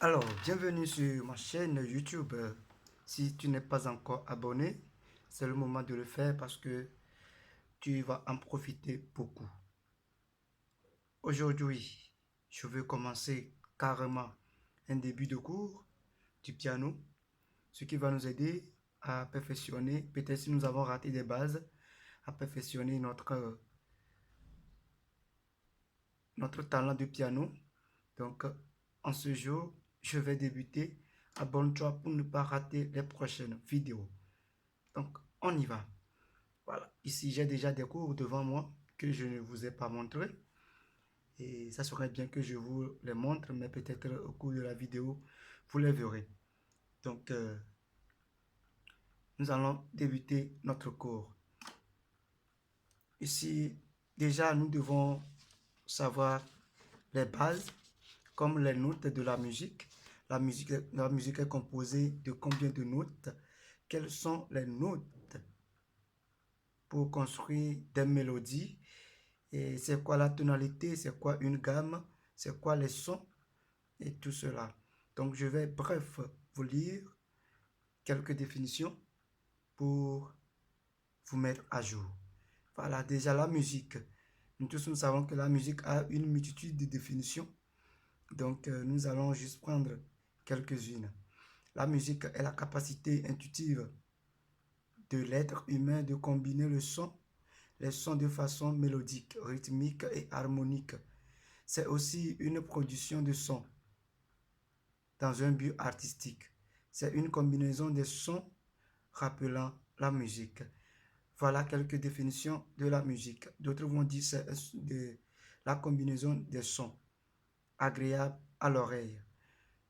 Alors, bienvenue sur ma chaîne YouTube. Si tu n'es pas encore abonné, c'est le moment de le faire parce que tu vas en profiter beaucoup. Aujourd'hui, je veux commencer carrément un début de cours du piano, ce qui va nous aider à perfectionner, peut-être si nous avons raté des bases, à perfectionner notre talent de piano. Donc, en ce jour, je vais débuter. Abonne-toi pour ne pas rater les prochaines vidéos. Donc, on y va. Voilà. Ici, j'ai déjà des cours devant moi que je ne vous ai pas montré. Et ça serait bien que je vous les montre, mais peut-être au cours de la vidéo, vous les verrez. Donc, nous allons débuter notre cours. Ici, déjà, nous devons savoir les bases, comme les notes de la musique. La musique est composée de combien de notes? Quelles sont les notes pour construire des mélodies? Et c'est quoi la tonalité? C'est quoi une gamme? C'est quoi les sons? Et tout cela. Donc, je vais, bref, vous lire quelques définitions pour vous mettre à jour. Voilà, déjà la musique. Nous tous, nous savons que la musique a une multitude de définitions. Donc, nous allons juste prendre quelques-unes. La musique est la capacité intuitive de l'être humain de combiner les sons de façon mélodique, rythmique et harmonique. C'est aussi une production de sons dans un but artistique. C'est une combinaison des sons rappelant la musique. Voilà quelques définitions de la musique. D'autres vont dire c'est la combinaison des sons agréables à l'oreille.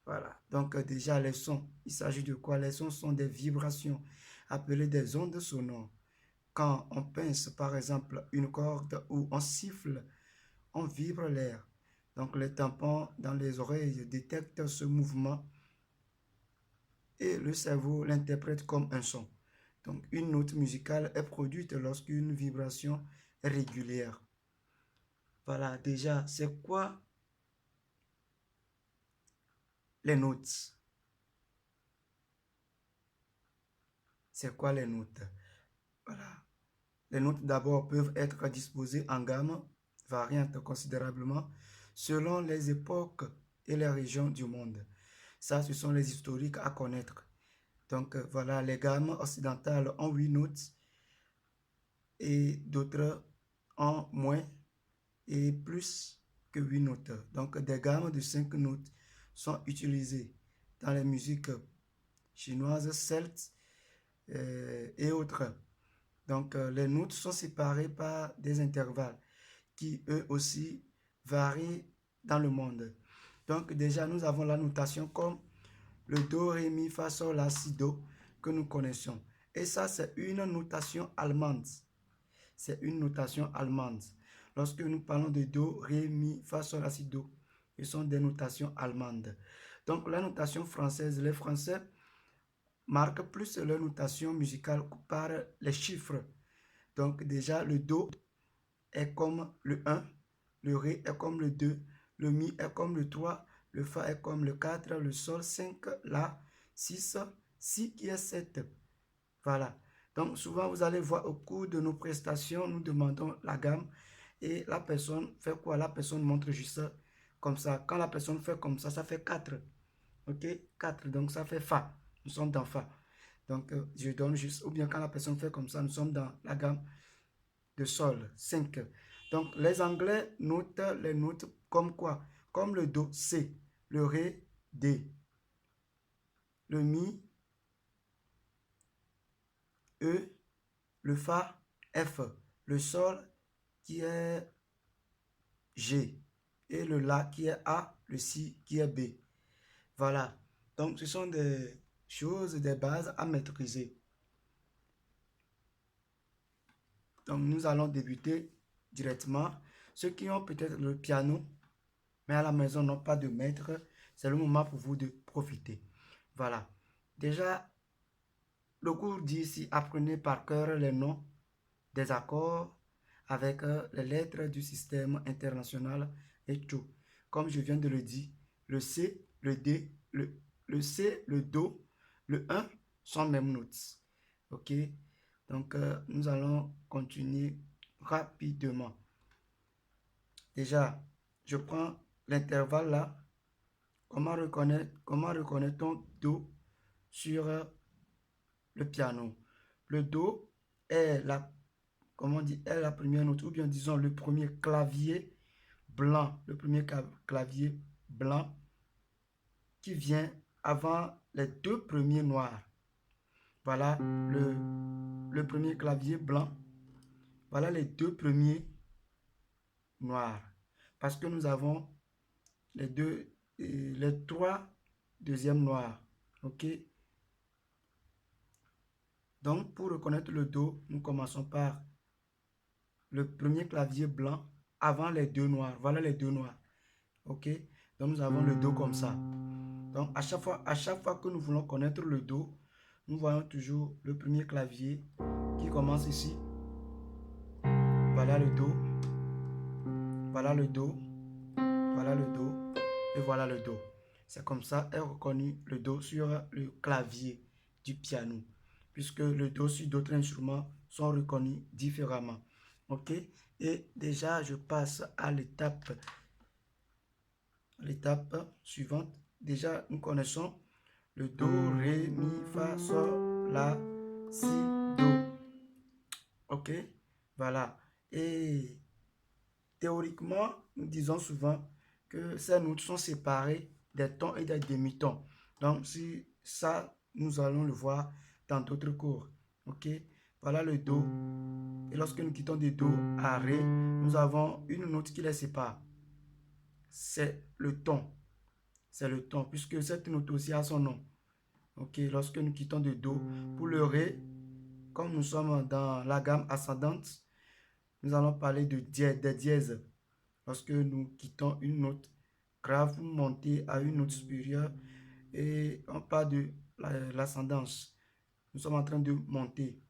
Voilà. Donc déjà les sons, il s'agit de quoi? Les sons sont des vibrations appelées des ondes sonores. Quand on pince par exemple une corde ou on siffle, on vibre l'air. Donc les tampons dans les oreilles détectent ce mouvement et le cerveau l'interprète comme un son. Donc une note musicale est produite lorsqu'une vibration est régulière. Voilà, déjà, c'est quoi les notes? C'est quoi les notes? Voilà. Les notes d'abord peuvent être disposées en gamme variantes considérablement selon les époques et les régions du monde. Ça, ce sont les historiques à connaître. Donc voilà, les gammes occidentales ont 8 notes et d'autres ont moins et plus que 8 notes. Donc des gammes de 5 notes sont utilisées dans les musiques chinoises, celtes et autres. Donc les notes sont séparées par des intervalles qui eux aussi varient dans le monde. Donc déjà nous avons la notation comme le do, ré, mi, fa, sol, la, si, do que nous connaissons. Et ça c'est une notation allemande. C'est une notation allemande. Lorsque nous parlons de do, ré, mi, fa, sol, la, si, do, ce sont des notations allemandes. Donc la notation française, les Français marquent plus leur notation musicale par les chiffres. Donc déjà le do est comme le 1, le ré est comme le 2, le mi est comme le 3, le fa est comme le 4, le sol 5, la 6, si qui est 7. Voilà. Donc souvent vous allez voir au cours de nos prestations, nous demandons la gamme et la personne fait quoi? La personne montre juste comme ça. Quand la personne fait comme ça fait 4. Ok? 4. Donc ça fait fa. Nous sommes dans fa. Donc je donne juste, ou bien quand la personne fait comme ça, nous sommes dans la gamme de sol, 5. Donc les Anglais notent les notes comme quoi? Comme le do, C, le ré, D, le mi, E, le fa, F, le sol qui est G et le la qui est A, le si qui est B. Voilà. Donc ce sont des choses, des bases à maîtriser. Donc nous allons débuter directement. Ceux qui ont peut-être le piano, mais à la maison n'ont pas de maître, c'est le moment pour vous de profiter. Voilà. Déjà, le cours dit ici, apprenez par cœur les noms des accords avec les lettres du système international et tout. Comme je viens de le dire, le C, le D, le C, le Do, le 1 sont mêmes notes. Ok? Donc, nous allons continuer rapidement. Déjà, je prends l'intervalle là. Comment reconnaît-on Do sur le piano? Le Do est comment on dit, est la première note, ou bien disons le premier clavier blanc, le premier clavier blanc qui vient avant les deux premiers noirs. Voilà le premier clavier blanc. Voilà les deux premiers noirs. Parce que nous avons les trois deuxièmes noirs. Ok? Donc, pour reconnaître le Do, nous commençons par le premier clavier blanc avant les deux noirs. Voilà les deux noirs. Ok? Donc, nous avons le Do comme ça. Donc, à chaque fois que nous voulons connaître le Do, nous voyons toujours le premier clavier qui commence ici. Voilà le Do. Voilà le Do. Voilà le Do. Et voilà le Do. C'est comme ça est reconnu le Do sur le clavier du piano. Puisque le Do sur d'autres instruments sont reconnus différemment. Ok? Et déjà, je passe à l'étape suivante. Déjà, nous connaissons le Do, Ré, Mi, Fa, Sol, La, Si, Do. Ok? Voilà. Et théoriquement, nous disons souvent que ces notes sont séparées des tons et des demi-tons. Donc, si ça, nous allons le voir dans d'autres cours. Ok? Voilà le Do. Et lorsque nous quittons de Do à Ré, nous avons une note qui les sépare. C'est le ton. C'est le ton, puisque cette note aussi a son nom. Ok? Lorsque nous quittons de Do, pour le Ré, comme nous sommes dans la gamme ascendante, nous allons parler des dièses. Lorsque nous quittons une note grave pour monter à une note supérieure et on parle de l'ascendance. Nous sommes en train de monter.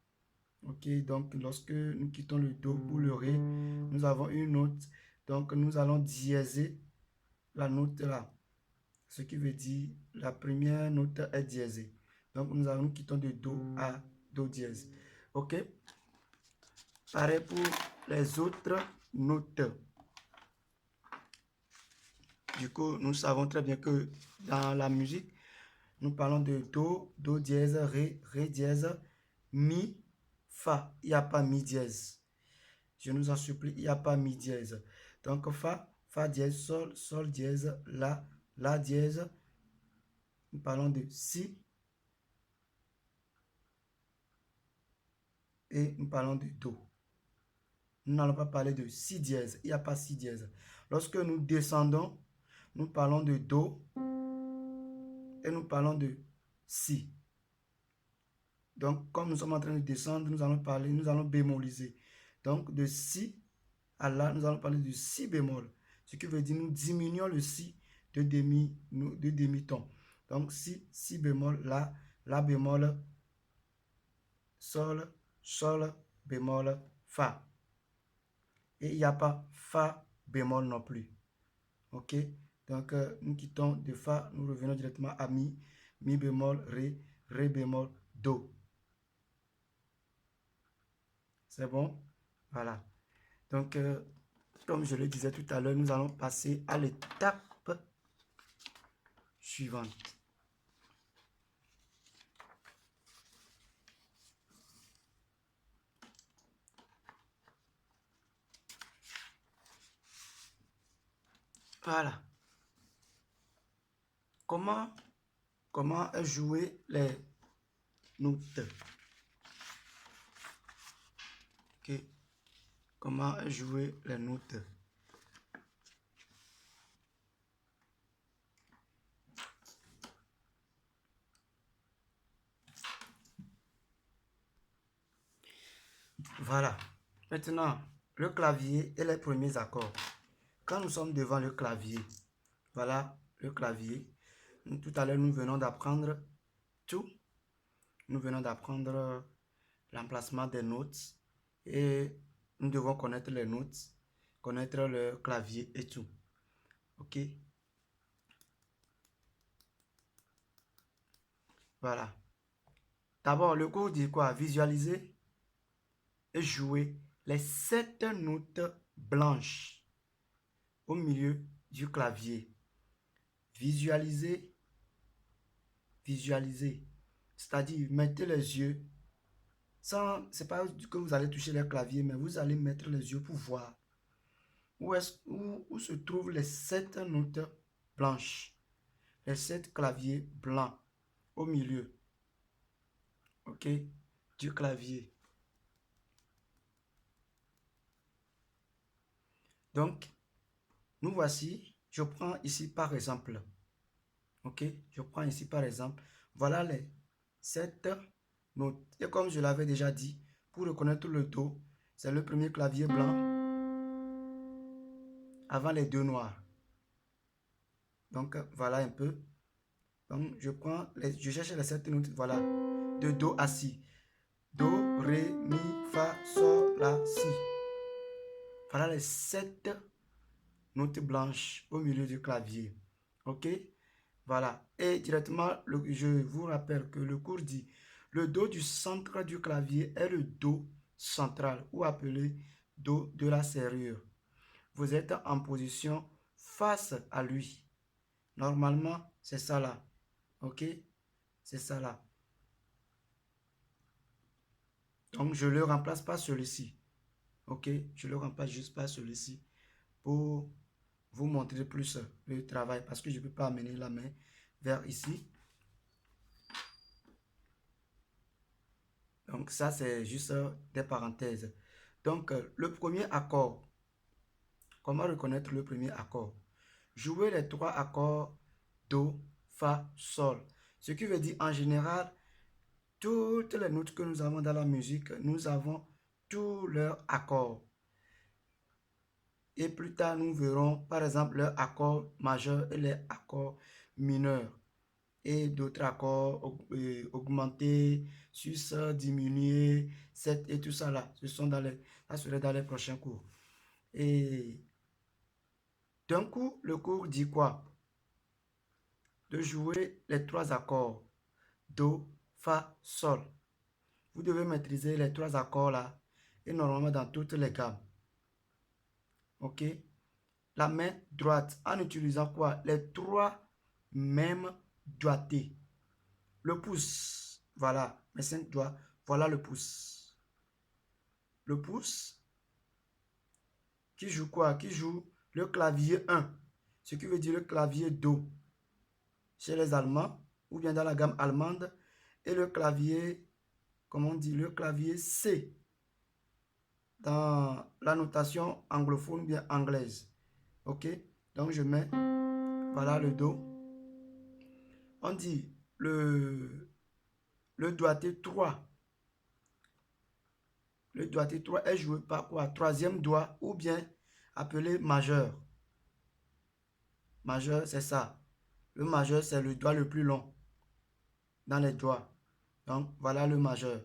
Ok, donc lorsque nous quittons le Do pour le Ré, nous avons une note. Donc nous allons diéser la note là. Ce qui veut dire la première note est diésée. Donc nous quittons de Do à Do dièse. Ok? Pareil pour les autres notes. Du coup, nous savons très bien que dans la musique, nous parlons de Do, Do dièse, Ré, Ré dièse, Mi, Fa. Il n'y a pas Mi dièse. Je nous en supplie, il n'y a pas Mi dièse. Donc Fa, Fa dièse, Sol, Sol dièse, La dièse. Nous parlons de Si. Et nous parlons de Do. Nous n'allons pas parler de Si dièse. Il n'y a pas Si dièse. Lorsque nous descendons, nous parlons de Do et nous parlons de Si. Donc, comme nous sommes en train de descendre, nous allons bémoliser. Donc, de Si à La, nous allons parler de Si bémol. Ce qui veut dire nous diminuons le Si de demi-ton. Donc, Si bémol, La bémol, Sol, Sol bémol, Fa. Et il n'y a pas Fa bémol non plus. Ok? Donc, nous quittons de Fa, nous revenons directement à Mi, Mi bémol, Ré, Ré bémol, Do. C'est bon? Voilà. Donc, comme je le disais tout à l'heure, nous allons passer à l'étape suivante. Voilà. Comment jouer les notes? Ok. Comment jouer les notes? Voilà. Maintenant, le clavier et les premiers accords. Quand nous sommes devant le clavier, voilà le clavier. Tout à l'heure, nous venons d'apprendre tout. Nous venons d'apprendre l'emplacement des notes et nous devons connaître les notes, connaître le clavier et tout. Ok? Voilà. D'abord, le cours dit quoi? Visualiser et jouer les 7 notes blanches au milieu du clavier. Visualiser, visualiser. C'est-à-dire, mettez les yeux sans, c'est pas que vous allez toucher le clavier, mais vous allez mettre les yeux pour voir où se trouvent les 7 notes blanches, les 7 claviers blancs au milieu, ok, du clavier. Donc, nous voici, je prends ici par exemple, ok, je prends ici par exemple, voilà les 7 notes. Et comme je l'avais déjà dit, pour reconnaître le Do, c'est le premier clavier blanc avant les deux noirs. Donc, voilà un peu. Donc, je cherche les 7 notes, voilà, de Do à Si. Do, Ré, Mi, Fa, Sol, La, Si. Voilà les 7 notes blanches au milieu du clavier. Ok? Voilà. Et directement, je vous rappelle que le cours dit le Do du centre du clavier est le Do central ou appelé Do de la serrure. Vous êtes en position face à lui. Normalement, c'est ça là. Ok? C'est ça là. Donc, je ne le remplace pas celui-ci. Ok? Je ne le remplace juste pas celui-ci pour vous montrer plus le travail parce que je ne peux pas amener la main vers ici. Donc, ça, c'est juste des parenthèses. Donc, le premier accord. Comment reconnaître le premier accord? Jouer les 3 accords Do, Fa, Sol. Ce qui veut dire en général, toutes les notes que nous avons dans la musique, nous avons tous leurs accords. Et plus tard, nous verrons par exemple leurs accords majeurs et les accords mineurs. Et d'autres accords augmentés, sus, diminués, 7 et tout ça là. Ça serait dans les prochains cours. Et d'un coup, le cours dit quoi? De jouer les 3 accords. Do, Fa, Sol. Vous devez maîtriser les 3 accords là. Et normalement dans toutes les gammes. Ok? La main droite en utilisant quoi? Les 3 mêmes doigtés. Le pouce. Voilà. Mes 5 doigts. Voilà le pouce. Le pouce qui joue quoi? Qui joue le clavier 1. Ce qui veut dire le clavier Do. Chez les Allemands ou bien dans la gamme allemande. Et le clavier, comment on dit? Le clavier C. Dans la notation anglophone ou bien anglaise. Ok? Donc je mets, voilà le Do. On dit le doigté 3. Le doigté 3 est joué par quoi? Troisième doigt ou bien appelé majeur. Majeur, c'est ça. Le majeur, c'est le doigt le plus long dans les doigts. Donc, voilà le majeur.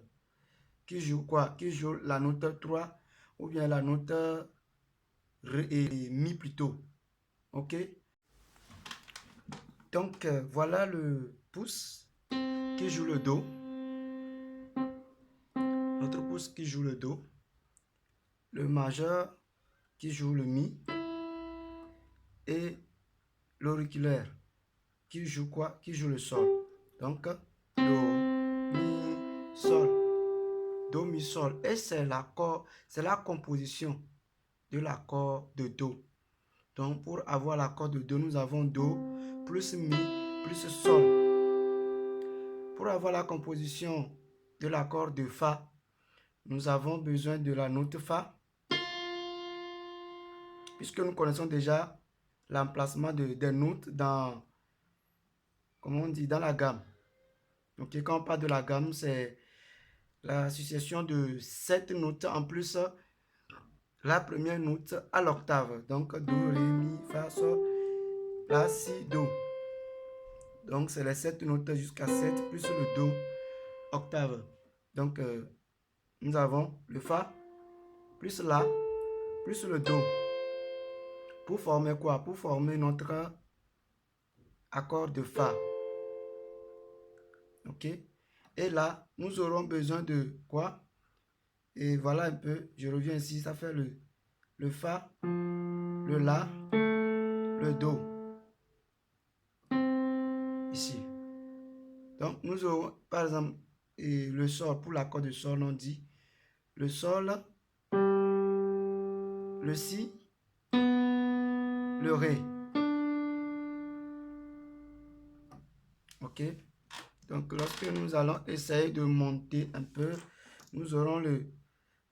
Qui joue quoi? Qui joue la note 3 ou bien la note Ré et Mi plutôt. Ok? Donc, voilà le pouce qui joue le Do. Notre pouce qui joue le Do. Le majeur qui joue le Mi. Et l'auriculaire qui joue quoi? Qui joue le Sol. Donc, Do, Mi, Sol. Do, Mi, Sol. Et c'est l'accord, c'est la composition de l'accord de Do. Donc, pour avoir l'accord de Do, nous avons Do plus Mi plus Sol. Pour avoir la composition de l'accord de Fa, nous avons besoin de la note Fa, puisque nous connaissons déjà l'emplacement des notes dans, comment on dit, dans la gamme. Donc, quand on parle de la gamme, c'est la succession de 7 notes en plus la première note à l'octave. Donc, Do, Ré, Mi, Fa, Sol, La, Si, Do. Donc, c'est les 7 notes jusqu'à 7 plus le Do octave. Donc, nous avons le Fa plus La plus le Do. Pour former quoi? Pour former notre accord de Fa. Ok? Ok? Et là, nous aurons besoin de quoi? Et voilà un peu, je reviens ici, ça fait le Fa, le La, le Do. Ici. Donc, nous aurons, par exemple, le Sol, pour l'accord de Sol, on dit le Sol, le Si, le Ré. Ok? Donc, lorsque nous allons essayer de monter un peu, nous aurons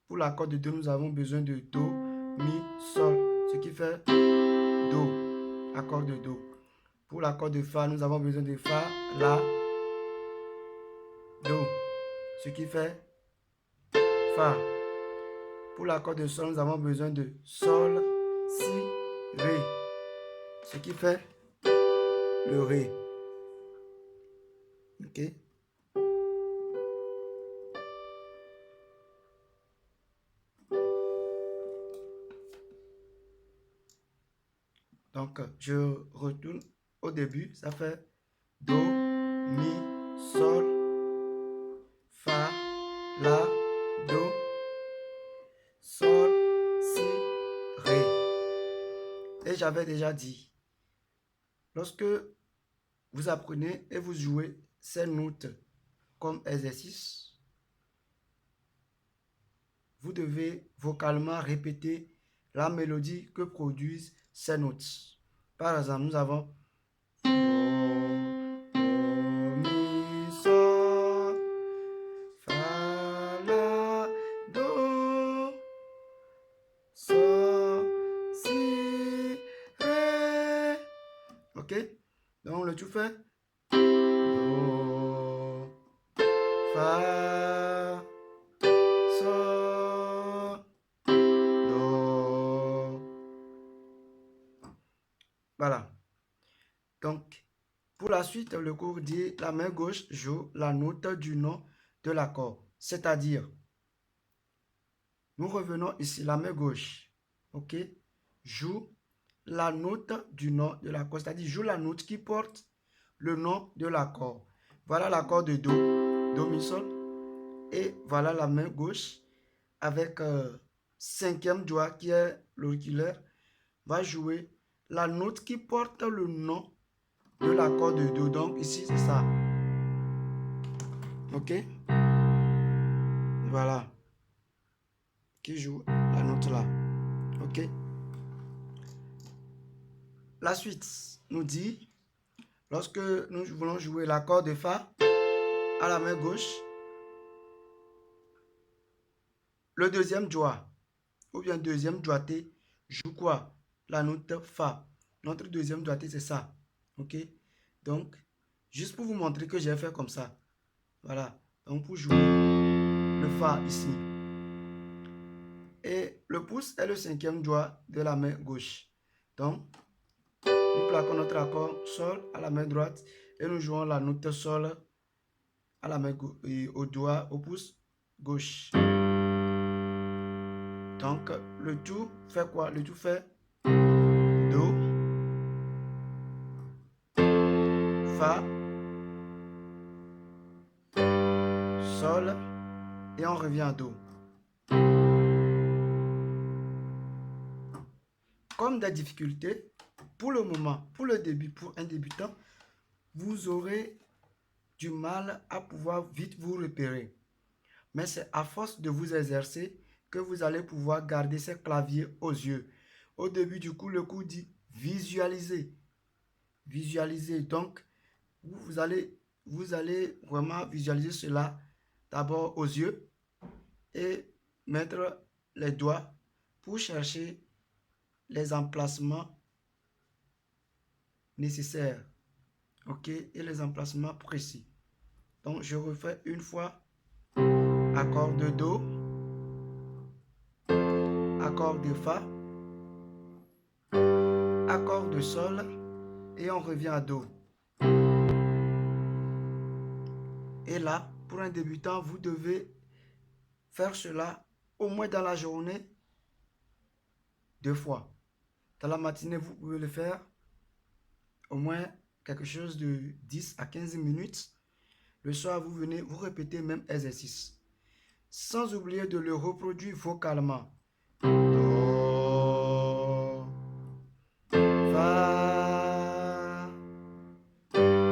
pour l'accord de Do, nous avons besoin de Do, Mi, Sol, ce qui fait Do, accord de Do. Pour l'accord de Fa, nous avons besoin de Fa, La, Do, ce qui fait Fa. Pour l'accord de Sol, nous avons besoin de Sol, Si, Ré, ce qui fait le Ré. Ok? Donc, je retourne au début. Ça fait Do, Mi, Sol, Fa, La, Do, Sol, Si, Ré. Et j'avais déjà dit, lorsque vous apprenez et vous jouez ces notes comme exercice, vous devez vocalement répéter la mélodie que produisent ces notes. Par exemple, nous avons Do, Mi, Sol, Fa, La, Do, Sol, Si, Ré. Ok? Donc le tout fait Do, Fa, Sol, Do. Voilà. Donc, pour la suite, le cours dit la main gauche joue la note du nom de l'accord. C'est-à-dire, nous revenons ici, la main gauche, ok, joue la note du nom de l'accord. C'est-à-dire, joue la note qui porte le nom de l'accord. Voilà l'accord de Do, Do, Mi, Sol. Et voilà la main gauche avec cinquième doigt qui est l'auriculaire va jouer la note qui porte le nom de l'accord de Do. Donc ici c'est ça. Ok? Voilà. Qui joue la note là. Ok? La suite nous dit, lorsque nous voulons jouer l'accord de Fa à la main gauche, le deuxième doigt ou bien deuxième doigté joue quoi? La note Fa. Notre deuxième doigté c'est ça. Ok? Donc, juste pour vous montrer que j'ai fait comme ça. Voilà. Donc, pour jouer le Fa ici. Et le pouce est le cinquième doigt de la main gauche. Donc, nous plaquons notre accord Sol à la main droite et nous jouons la note Sol à la main au doigt, au pouce gauche. Donc, le tout fait quoi? Le tout fait Do, Fa, Sol et on revient à Do. Comme des difficultés, pour le moment, pour le début, pour un débutant, vous aurez du mal à pouvoir vite vous repérer. Mais c'est à force de vous exercer que vous allez pouvoir garder ces claviers aux yeux. Au début du cours, le cours dit visualiser. Visualiser. Donc, vous allez vraiment visualiser cela d'abord aux yeux et mettre les doigts pour chercher les emplacements nécessaires. Ok? Et les emplacements précis. Donc, je refais une fois. Accord de Do. Accord de Fa. Accord de Sol. Et on revient à Do. Et là, pour un débutant, vous devez faire cela au moins dans la journée 2 fois. Dans la matinée, vous pouvez le faire au moins quelque chose de 10 à 15 minutes. Le soir, vous venez, vous répétez le même exercice. Sans oublier de le reproduire vocalement. Do, fa,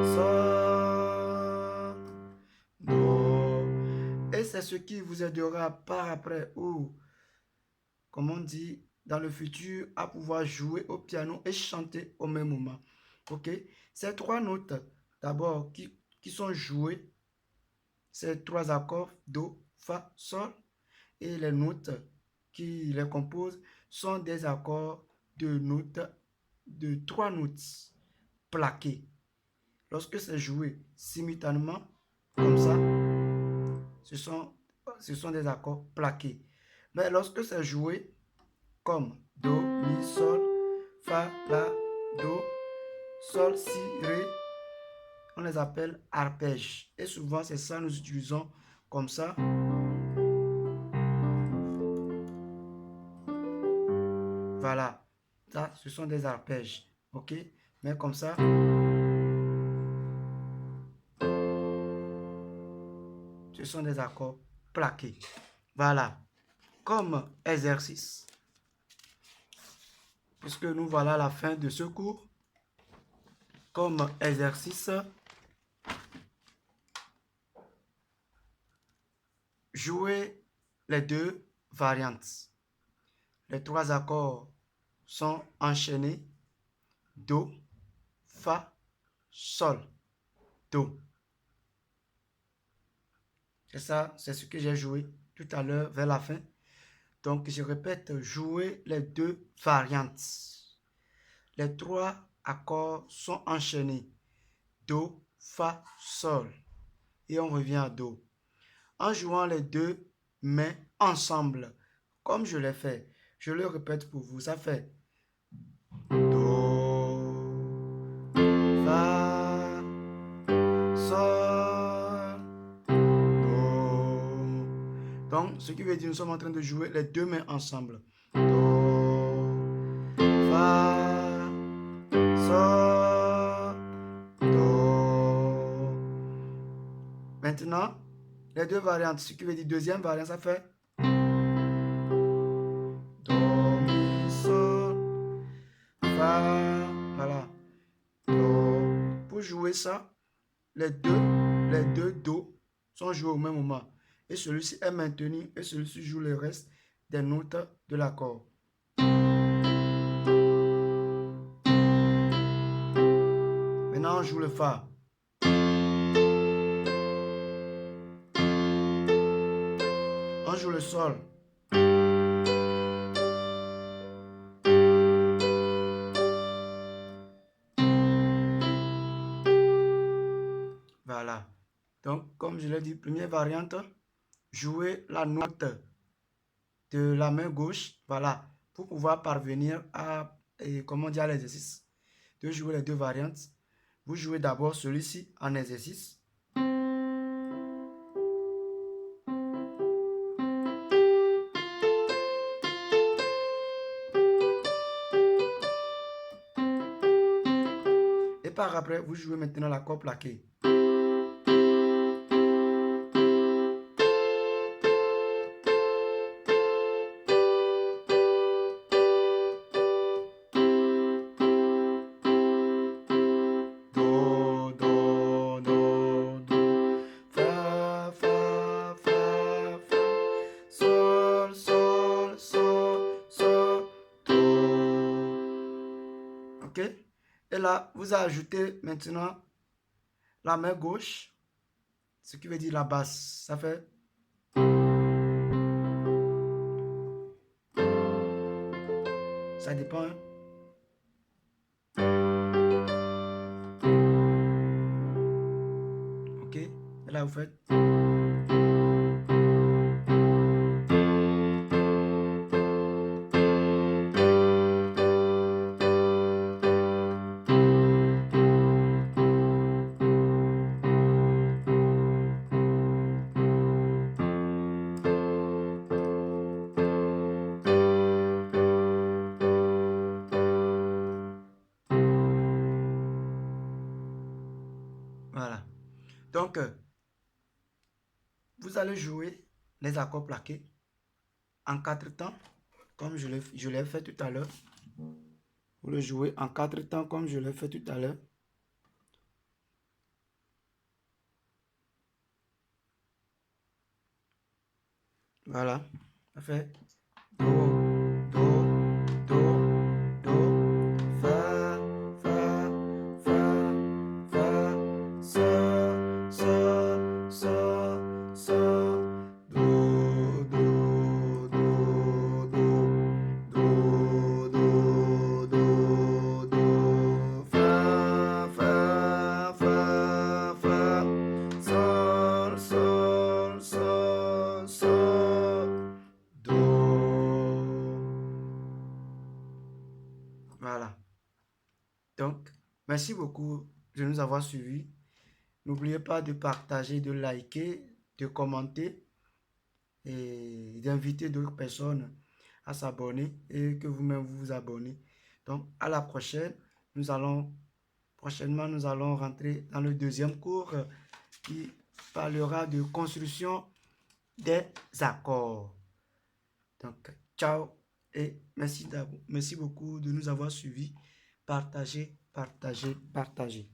sol, do. Et c'est ce qui vous aidera par après ou, comme on dit, dans le futur, à pouvoir jouer au piano et chanter au même moment. Ok? Ces trois notes, d'abord, qui sont jouées, ces trois accords, do, fa, sol, et les notes qui les composent sont des accords de notes, de trois notes plaquées. Lorsque c'est joué simultanément, comme ça, ce sont des accords plaqués. Mais lorsque c'est joué comme do, mi, sol, fa, la, do, sol, si, ré, on les appelle arpèges. Et souvent, c'est ça nous utilisons comme ça. Voilà. Ça, ce sont des arpèges. OK? Mais comme ça, ce sont des accords plaqués. Voilà. Comme exercice, puisque nous voilà à la fin de ce cours, comme exercice, jouez les deux variantes. Les trois accords sont enchaînés. Do, fa, sol, do. C'est ça, c'est ce que j'ai joué tout à l'heure vers la fin. Donc, je répète, jouer les deux variantes. Les trois accords sont enchaînés. Do, fa, sol. Et on revient à do. En jouant les deux mains ensemble, comme je l'ai fait, je le répète pour vous, ça fait do, fa, sol, do. Donc, ce qui veut dire que nous sommes en train de jouer les deux mains ensemble. Do, fa, sol, do. Maintenant, les deux variantes, ce qui veut dire deuxième variante, ça fait do, mi, sol, fa, voilà. Do. Pour jouer ça, les deux do sont joués au même moment. Et celui-ci est maintenu et celui-ci joue le reste des notes de l'accord. Maintenant, on joue le fa. On joue le sol. Voilà. Donc, comme je l'ai dit, première variante, jouer la note de la main gauche, voilà, pour pouvoir parvenir à, comment dire, à l'exercice de jouer les deux variantes. Vous jouez d'abord celui-ci en exercice. Et par après, vous jouez maintenant l'accord plaqué. Do, do, do, do. Fa, fa, fa, fa. Sol, sol, sol, sol, do. Ok? Et là, vous ajoutez maintenant la main gauche, ce qui veut dire la basse. Ça fait. Ça dépend. Hein? Ok? Et là, vous faites. Voilà. Donc, vous allez jouer les accords plaqués en 4 temps, comme je l'ai fait tout à l'heure. Vous le jouez en 4 temps, comme je l'ai fait tout à l'heure. Voilà, ça fait Do, Do, Do, Do, Fa, Fa, Fa, Fa, Sol, Sol, Sol, Sol, Do, Do, Do, Do, Do, Do, Do, Do, Fa, Fa, Fa, Fa, Sol, Sol, Sol, Sol, Do. Voilà. Donc, merci beaucoup de nous avoir suivis. N'oubliez pas de partager, de liker, de commenter et d'inviter d'autres personnes à s'abonner et que vous-même vous abonnez. Donc, à la prochaine. Prochainement, nous allons rentrer dans le deuxième cours qui parlera de construction des accords. Donc, ciao et merci beaucoup de nous avoir suivis. Partagez, partagez, partagez.